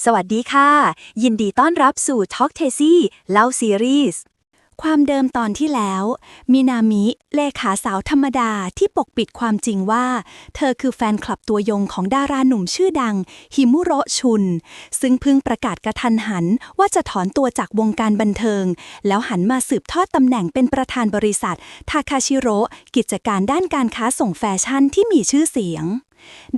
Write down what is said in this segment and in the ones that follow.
สวัสดีค่ะ ยินดีต้อนรับสู่ Talk t a s y เล่าซีรีส์ความเดิมตอนที่แล้วมินามิเลขาสาวธรรมดาที่ปกปิดความจริงว่าเธอคือแฟนคลับตัวยงของดาราหนุ่มชื่อดังฮิมุโระชุนซึ่งเพิ่งประกาศกระทันหันว่าจะถอนตัวจากวงการบันเทิงแล้วหันมาสืบทอดตำแหน่งเป็นประธานบริษัททาคาชิโร่กิจการด้านการค้าส่งแฟชั่นที่มีชื่อเสียง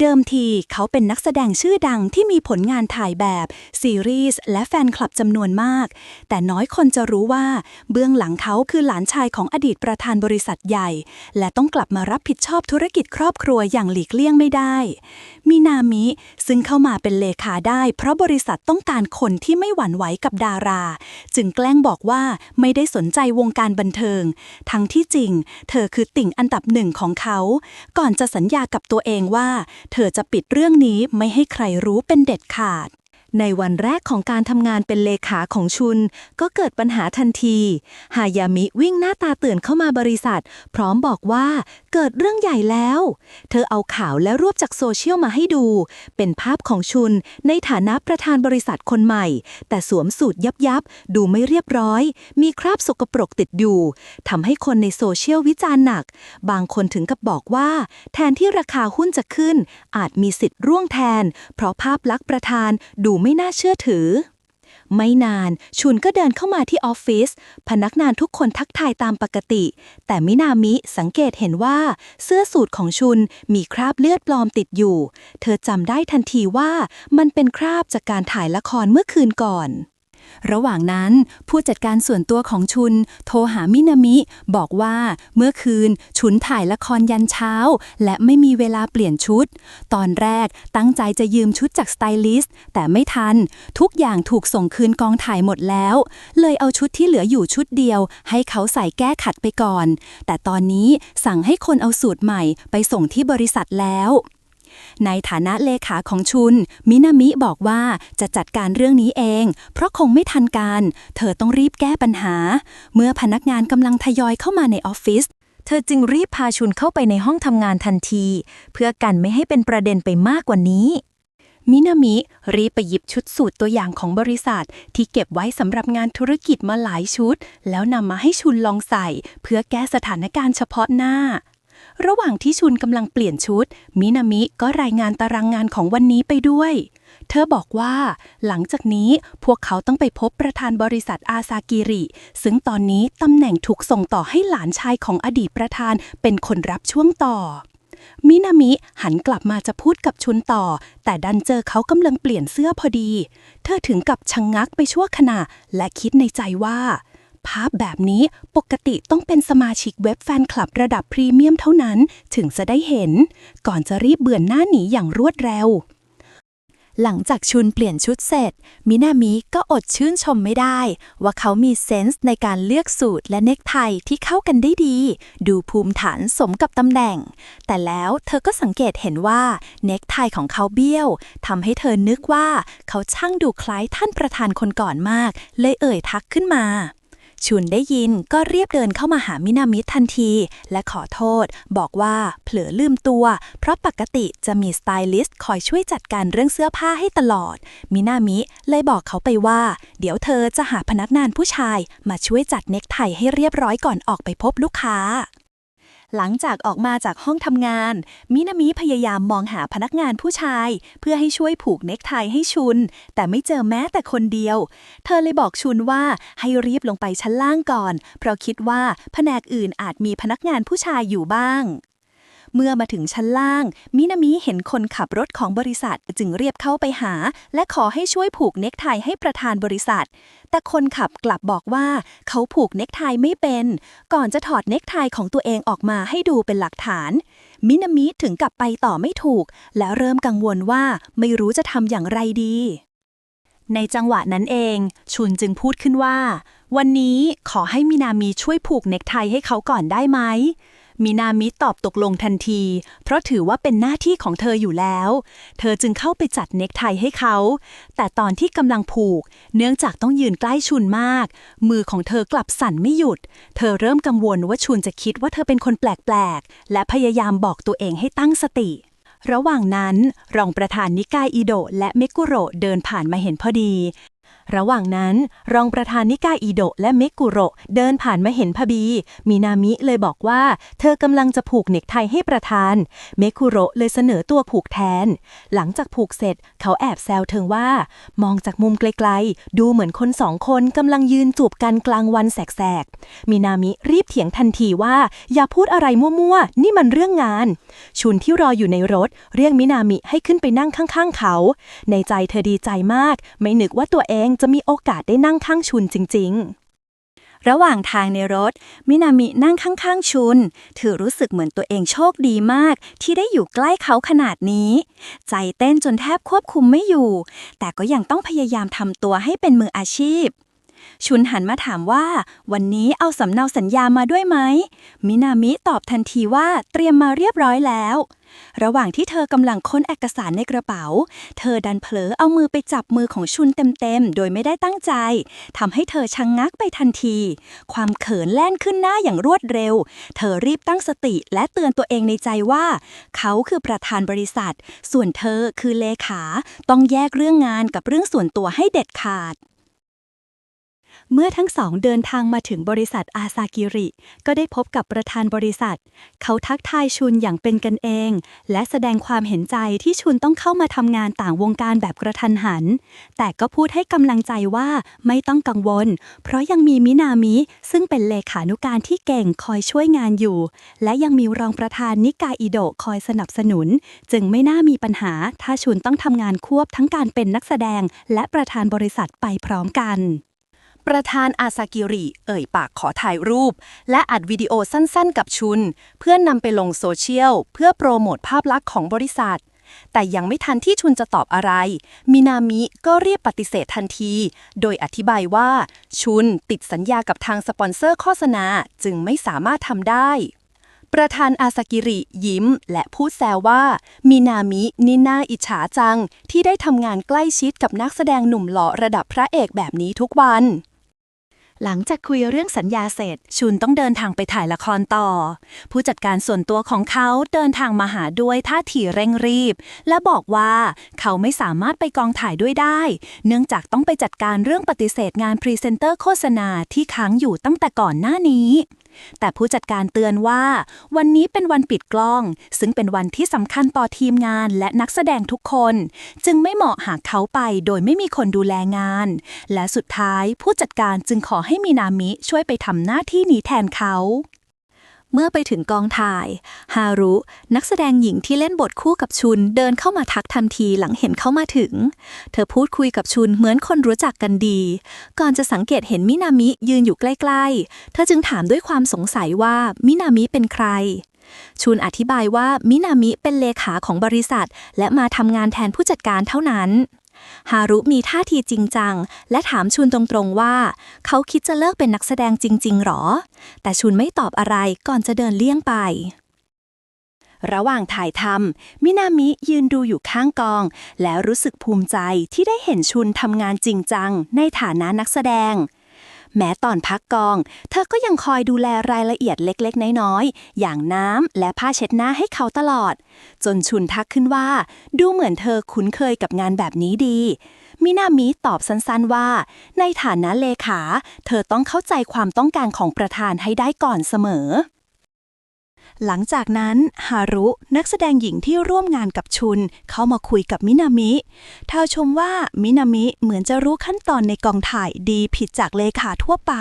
เดิมทีเขาเป็นนักแสดงชื่อดังที่มีผลงานถ่ายแบบซีรีส์และแฟนคลับจำนวนมากแต่น้อยคนจะรู้ว่าเบื้องหลังเขาคือหลานชายของอดีตประธานบริษัทใหญ่และต้องกลับมารับผิดชอบธุรกิจครอบครัวอย่างหลีกเลี่ยงไม่ได้มินามิซึ่งเข้ามาเป็นเลขาได้เพราะบริษัทต้องการคนที่ไม่หวั่นไหวกับดาราจึงแกล้งบอกว่าไม่ได้สนใจวงการบันเทิงทั้งที่จริงเธอคือติ่งอันดับหนึ่งของเขาก่อนจะสัญญากับตัวเองว่าเธอจะปิดเรื่องนี้ไม่ให้ใครรู้เป็นเด็ดขาดในวันแรกของการทำงานเป็นเลขาของชุนก็เกิดปัญหาทันทีฮายามิวิ่งหน้าตาตื่นเข้ามาบริษัทพร้อมบอกว่าเกิดเรื่องใหญ่แล้วเธอเอาข่าวและรูปจากโซเชียลมาให้ดูเป็นภาพของชุนในฐานะประธานบริษัทคนใหม่แต่สวมสูทยับดูไม่เรียบร้อยมีคราบสกปรกติดอยู่ทำให้คนในโซเชียลวิจารณ์หนักบางคนถึงกับบอกว่าแทนที่ราคาหุ้นจะขึ้นอาจมีสิทธิ์ร่วงแทนเพราะภาพลักษณ์ประธานดูไม่น่าเชื่อถือไม่นานชุนก็เดินเข้ามาที่ออฟฟิศพนักงานทุกคนทักทายตามปกติแต่มินามิสังเกตเห็นว่าเสื้อสูทของชุนมีคราบเลือดปลอมติดอยู่เธอจำได้ทันทีว่ามันเป็นคราบจากการถ่ายละครเมื่อคืนก่อนระหว่างนั้นผู้จัดการส่วนตัวของชุนโทรหามินามิบอกว่าเมื่อคืนชุนถ่ายละครยันเช้าและไม่มีเวลาเปลี่ยนชุดตอนแรกตั้งใจจะยืมชุดจากสไตลิสต์แต่ไม่ทันทุกอย่างถูกส่งคืนกองถ่ายหมดแล้วเลยเอาชุดที่เหลืออยู่ชุดเดียวให้เขาใส่แก้ขัดไปก่อนแต่ตอนนี้สั่งให้คนเอาสูตรใหม่ไปส่งที่บริษัทแล้วในฐานะเลขาของชุนมินามิบอกว่าจะจัดการเรื่องนี้เองเพราะคงไม่ทันการเธอต้องรีบแก้ปัญหาเมื่อพนักงานกำลังทยอยเข้ามาในออฟฟิศเธอจึงรีบพาชุนเข้าไปในห้องทำงานทันทีเพื่อกันไม่ให้เป็นประเด็นไปมากกว่านี้มินามิรีบไปหยิบชุดสูทตัวอย่างของบริษัทที่เก็บไว้สำหรับงานธุรกิจมาหลายชุดแล้วนำมาให้ชุนลองใส่เพื่อแก้สถานการณ์เฉพาะหน้าระหว่างที่ชุนกำลังเปลี่ยนชุดมินามิก็รายงานตารางงานของวันนี้ไปด้วยเธอบอกว่าหลังจากนี้พวกเขาต้องไปพบประธานบริษัทอาซากิริซึ่งตอนนี้ตำแหน่งถูกส่งต่อให้หลานชายของอดีตประธานเป็นคนรับช่วงต่อมินามิหันกลับมาจะพูดกับชุนต่อแต่ดันเจอเขากำลังเปลี่ยนเสื้อพอดีเธอถึงกับชะงักไปชั่วขณะและคิดในใจว่าภาพแบบนี้ปกติต้องเป็นสมาชิกเว็บแฟนคลับระดับพรีเมียมเท่านั้นถึงจะได้เห็นก่อนจะรีบเบื่อหน้าหนีอย่างรวดเร็วหลังจากชุนเปลี่ยนชุดเสร็จมินามิก็อดชื่นชมไม่ได้ว่าเขามีเซนส์ในการเลือกสูทและเนคไทที่เข้ากันได้ดีดูภูมิฐานสมกับตำแหน่งแต่แล้วเธอก็สังเกตเห็นว่าเนคไทของเขาเบี้ยวทำให้เธอนึกว่าเขาช่างดูคล้ายท่านประธานคนก่อนมากเลยเอ่ยทักขึ้นมาชุนได้ยินก็รีบเดินเข้ามาหามินามิทันทีและขอโทษบอกว่าเผลอลืมตัวเพราะปกติจะมีสไตลิสต์คอยช่วยจัดการเรื่องเสื้อผ้าให้ตลอดมินามิเลยบอกเขาไปว่าเดี๋ยวเธอจะหาพนักงานผู้ชายมาช่วยจัดเนคไทให้เรียบร้อยก่อนออกไปพบลูกค้าหลังจากออกมาจากห้องทำงานมินามิพยายามมองหาพนักงานผู้ชายเพื่อให้ช่วยผูกเนคไทให้ชุนแต่ไม่เจอแม้แต่คนเดียวเธอเลยบอกชุนว่าให้รีบลงไปชั้นล่างก่อนเพราะคิดว่าแผนกอื่นอาจมีพนักงานผู้ชายอยู่บ้างเมื่อมาถึงชั้นล่างมินามิเห็นคนขับรถของบริษัทจึงเรียบเข้าไปหาและขอให้ช่วยผูกเนคไทให้ประธานบริษัทแต่คนขับกลับบอกว่าเขาผูกเนคไทไม่เป็นก่อนจะถอดเนคไทของตัวเองออกมาให้ดูเป็นหลักฐานมินามิถึงกับไปต่อไม่ถูกและเริ่มกังวลว่าไม่รู้จะทำอย่างไรดีในจังหวะนั้นเองชุนจึงพูดขึ้นว่าวันนี้ขอให้มินามิช่วยผูกเนคไทให้เขาก่อนได้ไหมมินามิตอบตกลงทันทีเพราะถือว่าเป็นหน้าที่ของเธออยู่แล้วเธอจึงเข้าไปจัดเนคไทให้เขาแต่ตอนที่กำลังผูกเนื่องจากต้องยืนใกล้ชุนมากมือของเธอกลับสั่นไม่หยุดเธอเริ่มกังวลว่าชุนจะคิดว่าเธอเป็นคนแปลกๆและพยายามบอกตัวเองให้ตั้งสติ ระหว่างนั้นรองประธานนิกายอิโดะและเมกุโระเดินผ่านมาเห็นพอดีระหว่างนั้นรองประธานนิกายอิโดะและเมกุโระเดินผ่านมาเห็นพอดีมินามิเลยบอกว่าเธอกำลังจะผูกเน็กไทให้ประธานเมกุโระเลยเสนอตัวผูกแทนหลังจากผูกเสร็จเขาแอบแซวเธอว่ามองจากมุมไกลๆดูเหมือนคนสองคนกำลังยืนจูบกันกลางวันแสกๆมินามิรีบเถียงทันทีว่าอย่าพูดอะไรมั่วๆนี่มันเรื่องงานชุนที่รออยู่ในรถเรียกมินามิให้ขึ้นไปนั่งข้างๆเขาในใจเธอดีใจมากไม่นึกว่าตัวเองจะมีโอกาสได้นั่งข้างชุนจริงๆระหว่างทางในรถมินามินั่งข้างๆชุนเธอรู้สึกเหมือนตัวเองโชคดีมากที่ได้อยู่ใกล้เขาขนาดนี้ใจเต้นจนแทบควบคุมไม่อยู่แต่ก็ยังต้องพยายามทำตัวให้เป็นมืออาชีพชุนหันมาถามว่าวันนี้เอาสำเนาสัญญามาด้วยไหมมินามิตอบทันทีว่าเตรียมมาเรียบร้อยแล้วระหว่างที่เธอกำลังค้นเอกสารในกระเป๋าเธอดันเผลอเอามือไปจับมือของชุนเต็มๆโดยไม่ได้ตั้งใจทำให้เธอชะงักไปทันทีความเขินแล่นขึ้นหน้าอย่างรวดเร็วเธอรีบตั้งสติและเตือนตัวเองในใจว่าเขาคือประธานบริษัทส่วนเธอคือเลขาต้องแยกเรื่องงานกับเรื่องส่วนตัวให้เด็ดขาดเมื่อทั้งสองเดินทางมาถึงบริษัทอาซากิริก็ได้พบกับประธานบริษัทเขาทักทายชุนอย่างเป็นกันเองและแสดงความเห็นใจที่ชุนต้องเข้ามาทำงานต่างวงการแบบกระทันหันแต่ก็พูดให้กำลังใจว่าไม่ต้องกังวลเพราะยังมีมินามิซึ่งเป็นเลขานุการที่เก่งคอยช่วยงานอยู่และยังมีรองประธานนิกายอิโดะคอยสนับสนุนจึงไม่น่ามีปัญหาถ้าชุนต้องทำงานควบทั้งการเป็นนักแสดงและประธานบริษัทไปพร้อมกันประธานอาซากิริเอ่ยปากขอถ่ายรูปและอัดวิดีโอสั้นๆกับชุนเพื่อนำไปลงโซเชียลเพื่อโปรโมทภาพลักษณ์ของบริษัทแต่ยังไม่ทันที่ชุนจะตอบอะไรมินามิก็รีบปฏิเสธทันทีโดยอธิบายว่าชุนติดสัญญากับทางสปอนเซอร์โฆษณาจึงไม่สามารถทำได้ประธานอาซากิริยิ้มและพูดแซวว่ามินามินี่น่าอิจฉาจังที่ได้ทำงานใกล้ชิดกับนักแสดงหนุ่มหล่อระดับพระเอกแบบนี้ทุกวันหลังจากคุยเรื่องสัญญาเสร็จชุนต้องเดินทางไปถ่ายละครต่อผู้จัดการส่วนตัวของเขาเดินทางมาหาด้วยท่าทีเร่งรีบและบอกว่าเขาไม่สามารถไปกองถ่ายด้วยได้เนื่องจากต้องไปจัดการเรื่องปฏิเสธงานพรีเซนเตอร์โฆษณาที่ค้างอยู่ตั้งแต่ก่อนหน้านี้แต่ผู้จัดการเตือนว่าวันนี้เป็นวันปิดกล้องซึ่งเป็นวันที่สำคัญต่อทีมงานและนักแสดงทุกคนจึงไม่เหมาะหากเขาไปโดยไม่มีคนดูแลงานและสุดท้ายผู้จัดการจึงขอให้มินามิช่วยไปทำหน้าที่นี้แทนเขาเมื่อไปถึงกองถ่ายฮารุนักแสดงหญิงที่เล่นบทคู่กับชุนเดินเข้ามาทักทันทีหลังเห็นเขามาถึงเธอพูดคุยกับชุนเหมือนคนรู้จักกันดีก่อนจะสังเกตเห็นมินามิยืนอยู่ใกล้ๆเธอจึงถามด้วยความสงสัยว่ามินามิเป็นใครชุนอธิบายว่ามินามิเป็นเลขาของบริษัทและมาทำงานแทนผู้จัดการเท่านั้นฮารุมีท่าทีจริงจังและถามชุนตรงๆว่าเขาคิดจะเลิกเป็นนักแสดงจริงๆหรอแต่ชุนไม่ตอบอะไรก่อนจะเดินเลี่ยงไประหว่างถ่ายทำมินามิยืนดูอยู่ข้างกองแล้วรู้สึกภูมิใจที่ได้เห็นชุนทำงานจริงจังในฐานะนักแสดงแม้ตอนพักกองเธอก็ยังคอยดูแลรายละเอียดเล็กๆน้อยๆอย่างน้ำและผ้าเช็ดหน้าให้เขาตลอดจนชุนทักขึ้นว่าดูเหมือนเธอคุ้นเคยกับงานแบบนี้ดีมินามิตอบสั้นๆว่าในฐานะเลขาเธอต้องเข้าใจความต้องการของประธานให้ได้ก่อนเสมอหลังจากนั้นฮารุนักแสดงหญิงที่ร่วมงานกับชุนเข้ามาคุยกับมินามิเธอชมว่ามินามิเหมือนจะรู้ขั้นตอนในกองถ่ายดีผิดจากเลขาทั่วไป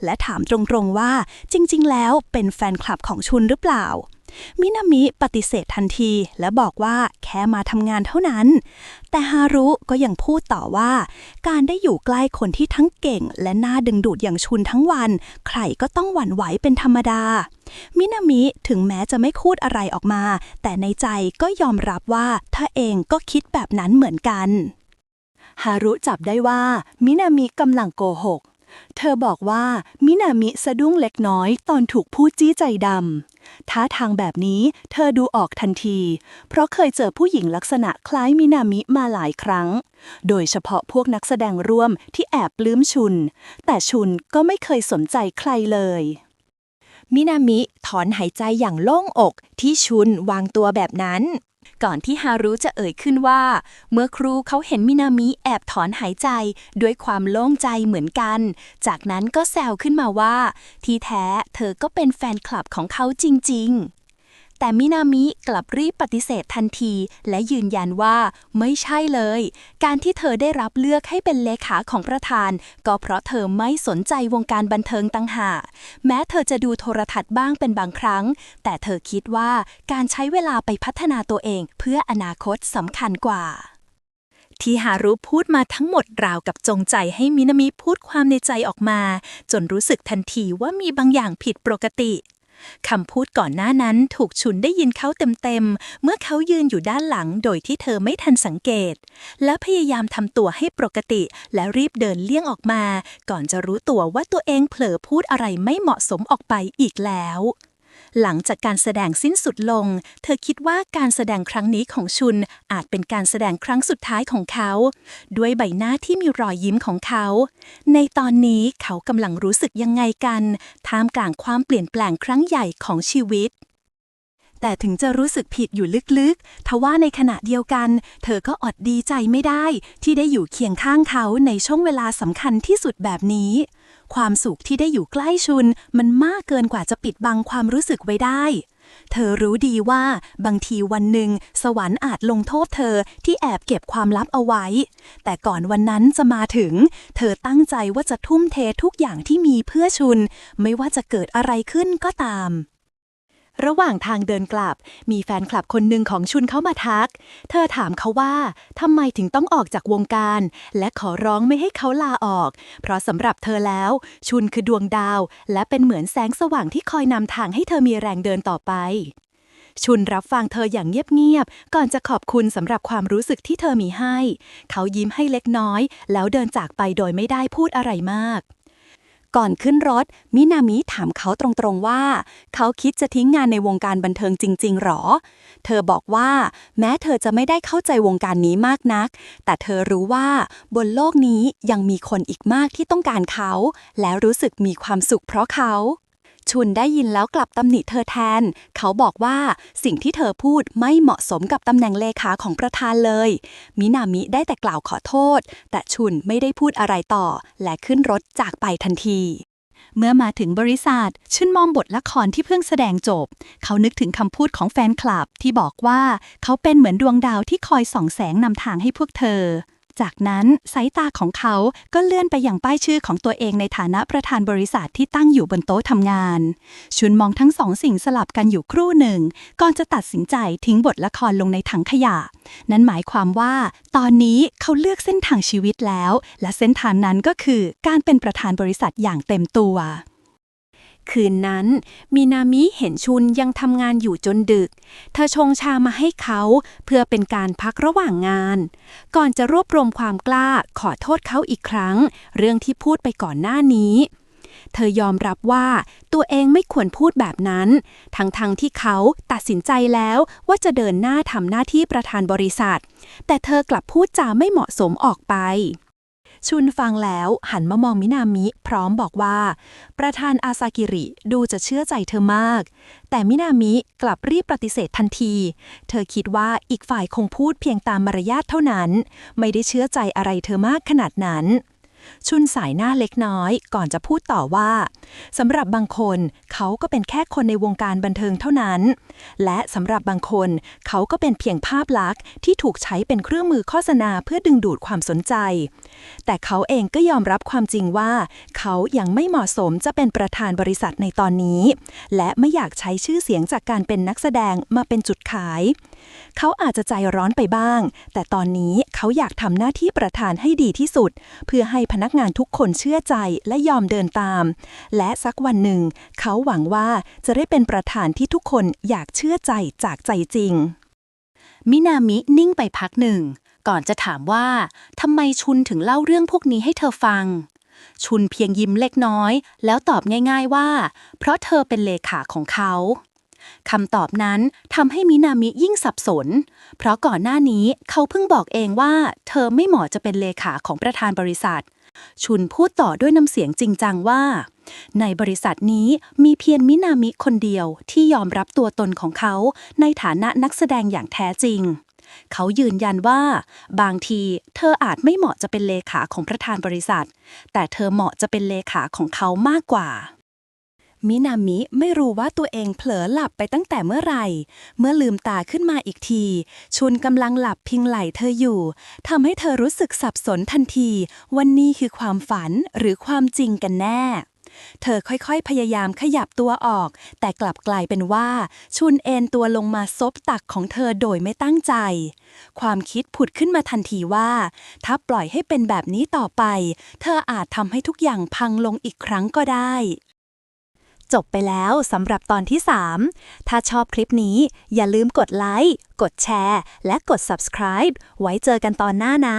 และถามตรงๆว่าจริงๆแล้วเป็นแฟนคลับของชุนหรือเปล่ามินามิปฏิเสธทันทีและบอกว่าแค่มาทำงานเท่านั้นแต่ฮารุก็ยังพูดต่อว่าการได้อยู่ใกล้คนที่ทั้งเก่งและน่าดึงดูดอย่างชุนทั้งวันใครก็ต้องหวั่นไหวเป็นธรรมดามินามิถึงแม้จะไม่พูดอะไรออกมาแต่ในใจก็ยอมรับว่าเธอเองก็คิดแบบนั้นเหมือนกันฮารุจับได้ว่ามินามิกำลังโกหกเธอบอกว่ามินามิสะดุ้งเล็กน้อยตอนถูกพูดจี้ใจดำท่าทางแบบนี้เธอดูออกทันทีเพราะเคยเจอผู้หญิงลักษณะคล้ายมินามิมาหลายครั้งโดยเฉพาะพวกนักแสดงร่วมที่แอบปลื้มชุนแต่ชุนก็ไม่เคยสนใจใครเลยมินามิถอนหายใจอย่างโล่งอกที่ชุนวางตัวแบบนั้น ก่อนที่ฮารุจะเอ่ยขึ้นว่าเมื่อครูเขาเห็นมินามิแอบถอนหายใจด้วยความโล่งใจเหมือนกันจากนั้นก็แซวขึ้นมาว่าที่แท้เธอก็เป็นแฟนคลับของเขาจริงๆแต่มินามิกลับรีบปฏิเสธทันทีและยืนยันว่าไม่ใช่เลยการที่เธอได้รับเลือกให้เป็นเลขาของประธานก็เพราะเธอไม่สนใจวงการบันเทิงต่างหากแม้เธอจะดูโทรทัศน์บ้างเป็นบางครั้งแต่เธอคิดว่าการใช้เวลาไปพัฒนาตัวเองเพื่ออนาคตสำคัญกว่าที่ฮารุพูดมาทั้งหมดราวกับจงใจให้มินามิพูดความในใจออกมาจนรู้สึกทันทีว่ามีบางอย่างผิดปกติคำพูดก่อนหน้านั้นถูกฉุนได้ยินเขาเต็มๆเมื่อเขายืนอยู่ด้านหลังโดยที่เธอไม่ทันสังเกตและพยายามทำตัวให้ปกติและรีบเดินเลี่ยงออกมาก่อนจะรู้ตัวว่าตัวเองเผลอพูดอะไรไม่เหมาะสมออกไปอีกแล้วหลังจากการแสดงสิ้นสุดลงเธอคิดว่าการแสดงครั้งนี้ของชุนอาจเป็นการแสดงครั้งสุดท้ายของเขาด้วยใบหน้าที่มีรอยยิ้มของเขาในตอนนี้เขากำลังรู้สึกยังไงกันท่ามกลางความเปลี่ยนแปลงครั้งใหญ่ของชีวิตแต่ถึงจะรู้สึกผิดอยู่ลึกๆทว่าในขณะเดียวกันเธอก็อดดีใจไม่ได้ที่ได้อยู่เคียงข้างเขาในช่วงเวลาสำคัญที่สุดแบบนี้ความสุขที่ได้อยู่ใกล้ชุนมันมากเกินกว่าจะปิดบังความรู้สึกไว้ได้เธอรู้ดีว่าบางทีวันหนึ่งสวรรค์อาจลงโทษเธอที่แอบเก็บความลับเอาไว้แต่ก่อนวันนั้นจะมาถึงเธอตั้งใจว่าจะทุ่มเททุกอย่างที่มีเพื่อชุนไม่ว่าจะเกิดอะไรขึ้นก็ตามระหว่างทางเดินกลับมีแฟนคลับคนหนึ่งของชุนเข้ามาทักเธอถามเขาว่าทำไมถึงต้องออกจากวงการและขอร้องไม่ให้เขาลาออกเพราะสำหรับเธอแล้วชุนคือดวงดาวและเป็นเหมือนแสงสว่างที่คอยนำทางให้เธอมีแรงเดินต่อไปชุนรับฟังเธออย่างเงียบๆก่อนจะขอบคุณสำหรับความรู้สึกที่เธอมีให้เขายิ้มให้เล็กน้อยแล้วเดินจากไปโดยไม่ได้พูดอะไรมากก่อนขึ้นรถมินามิถามเขาตรงๆว่าเขาคิดจะทิ้งงานในวงการบันเทิงจริงๆหรอเธอบอกว่าแม้เธอจะไม่ได้เข้าใจวงการนี้มากนักแต่เธอรู้ว่าบนโลกนี้ยังมีคนอีกมากที่ต้องการเขาและรู้สึกมีความสุขเพราะเขาชุนได้ยินแล้วกลับตำหนิเธอแทนเขาบอกว่าสิ่งที่เธอพูดไม่เหมาะสมกับตำแหน่งเลขาของประธานเลยมินามิได้แต่กล่าวขอโทษแต่ชุนไม่ได้พูดอะไรต่อและขึ้นรถจากไปทันทีเมื่อมาถึงบริษัทชุนมองบทละครที่เพิ่งแสดงจบเขานึกถึงคำพูดของแฟนคลับที่บอกว่าเขาเป็นเหมือนดวงดาวที่คอยส่องแสงนำทางให้พวกเธอจากนั้นสายตาของเขาก็เลื่อนไปอย่างป้ายชื่อของตัวเองในฐานะประธานบริษัทที่ตั้งอยู่บนโต๊ะทำงานชุนมองทั้งสองสิ่งสลับกันอยู่ครู่หนึ่งก่อนจะตัดสินใจทิ้งบทละครลงในถังขยะนั่นหมายความว่าตอนนี้เขาเลือกเส้นทางชีวิตแล้วและเส้นทางนั้นก็คือการเป็นประธานบริษัทอย่างเต็มตัวคืนนั้นมินามิเห็นชุนยังทำงานอยู่จนดึกเธอชงชามาให้เขาเพื่อเป็นการพักระหว่างงานก่อนจะรวบรวมความกล้าขอโทษเขาอีกครั้งเรื่องที่พูดไปก่อนหน้านี้เธอยอมรับว่าตัวเองไม่ควรพูดแบบนั้นทั้งที่เขาตัดสินใจแล้วว่าจะเดินหน้าทำหน้าที่ประธานบริษัทแต่เธอกลับพูดจาไม่เหมาะสมออกไปชุนฟังแล้วหันมามองมินามิพร้อมบอกว่าประธานอาซากิริดูจะเชื่อใจเธอมากแต่มินามิกลับรีบปฏิเสธทันทีเธอคิดว่าอีกฝ่ายคงพูดเพียงตามมารยาทเท่านั้นไม่ได้เชื่อใจอะไรเธอมากขนาดนั้นชุนสายหน้าเล็กน้อยก่อนจะพูดต่อว่าสำหรับบางคนเขาก็เป็นแค่คนในวงการบันเทิงเท่านั้นและสำหรับบางคนเขาก็เป็นเพียงภาพลักษณ์ที่ถูกใช้เป็นเครื่องมือโฆษณาเพื่อดึงดูดความสนใจแต่เขาเองก็ยอมรับความจริงว่าเขายังไม่เหมาะสมจะเป็นประธานบริษัทในตอนนี้และไม่อยากใช้ชื่อเสียงจากการเป็นนักแสดงมาเป็นจุดขายเขาอาจจะใจร้อนไปบ้างแต่ตอนนี้เขาอยากทำหน้าที่ประธานให้ดีที่สุดเพื่อให้พนักงานทุกคนเชื่อใจและยอมเดินตามและสักวันหนึ่งเขาหวังว่าจะได้เป็นประธานที่ทุกคนอยากเชื่อใจจากใจจริงมินามินิ่งไปพักหนึ่งก่อนจะถามว่าทำไมชุนถึงเล่าเรื่องพวกนี้ให้เธอฟังชุนเพียงยิ้มเล็กน้อยแล้วตอบง่ายๆว่าเพราะเธอเป็นเลขาของเขาคำตอบนั้นทำให้มินามิยิ่งสับสนเพราะก่อนหน้านี้เขาเพิ่งบอกเองว่าเธอไม่เหมาะจะเป็นเลขาของประธานบริษัทชุนพูดต่อด้วยน้ำเสียงจริงจังว่า ในบริษัทนี้มีเพียงมินามิคนเดียวที่ยอมรับตัวตนของเขาในฐานะนักแสดงอย่างแท้จริงเขายืนยันว่าบางทีเธออาจไม่เหมาะจะเป็นเลขาของประธานบริษัทแต่เธอเหมาะจะเป็นเลขาของเขามากกว่ามินามิไม่รู้ว่าตัวเองเผลอหลับไปตั้งแต่เมื่อไหร่เมื่อลืมตาขึ้นมาอีกทีชุนกำลังหลับพิงไหล่เธออยู่ทำให้เธอรู้สึกสับสนทันทีว่านี่คือความฝันหรือความจริงกันแน่เธอค่อยๆพยายามขยับตัวออกแต่กลับกลายเป็นว่าชุนเอนตัวลงมาซบตักของเธอโดยไม่ตั้งใจความคิดผุดขึ้นมาทันทีว่าถ้าปล่อยให้เป็นแบบนี้ต่อไปเธออาจทำให้ทุกอย่างพังลงอีกครั้งก็ได้จบไปแล้วสำหรับตอนที่ 3 ถ้าชอบคลิปนี้อย่าลืมกดไลค์ กดแชร์ และกด subscribe ไว้เจอกันตอนหน้านะ